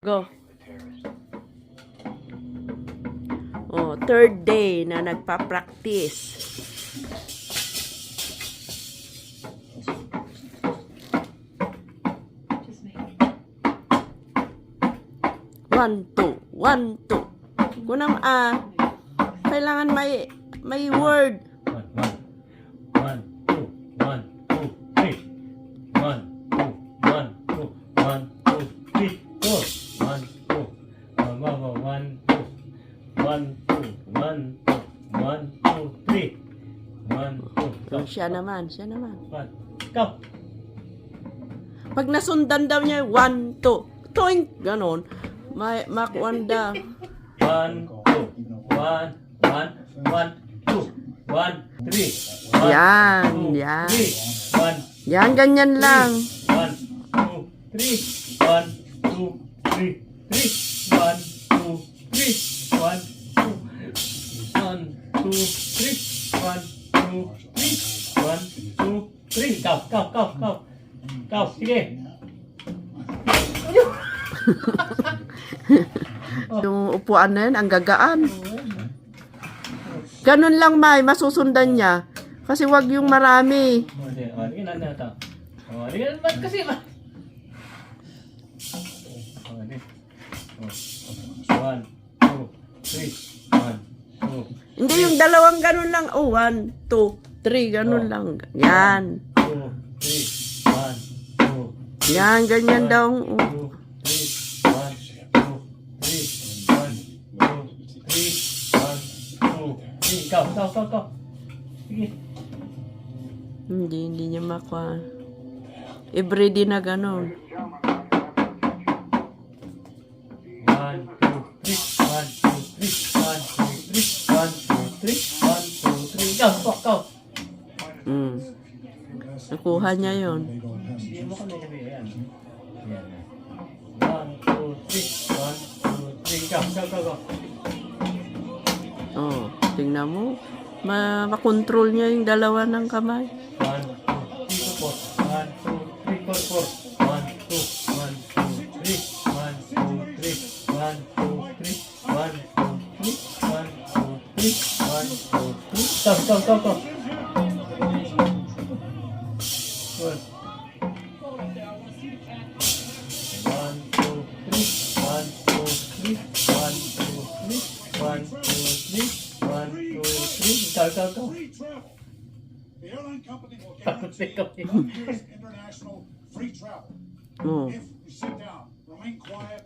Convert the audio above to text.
Go. Oh, third day na nagpa-practice. One, two. Kunang kailangan may word. One, two, three. One, two, three, four. One, two. Three. One, two. Siya naman. One. Go. Pag nasundan daw niya, 1, 2. Toink! Ganon. Makwanda. 1, 2. 1, 2. 1, 3. Yan. 1. Yan, ganyan lang. 1, 2, 3. 1, 2, 3. 1, 2, 3. 1, 2, 3. 1, 2, 3. Go. Sige. Yung upuan na yun, ang gagaan. Ganun lang, May. Masusundan niya. Kasi wag yung marami. Tingnan na ito. Tingnan ba't kasi ba? 1, 2, 3. 1, 2. Hindi, yung dalawang ganun lang. Oh, 1, 2, 3. Ganun lang. Yan. 2, 3. 1, 2. Yan, ganyan daw. 2, 3. 1, 2, 3. 1, 2, 3. 1, 2, 3. Go. Sige. Hindi niya makuha. Everyday na ganun. 1, 2, 3. 1, 2, 3. 1, 2, 3. 1, 2, 3. Go. Nakuha niya yun. Hindi mo kami yan. 1, 2, 3. 1, 2, 3. Go. Oh, tingnan mo. Makontrol niya yung dalawa ng kamay. 1, 2, 3, 4. 1, 2, 3, 4. 1, 2, 3. 1, 2, 3. 1, 2, 3. 1, 2, 3. 1, 2, 3. Go. Good. 1, 2, 3. 1, 2, 3. 1, 2, 3. 1, 2, 3. Go. The airline company will Takot guarantee na kami. 1 year's international free travel. Oh. If you sit down, remain quiet,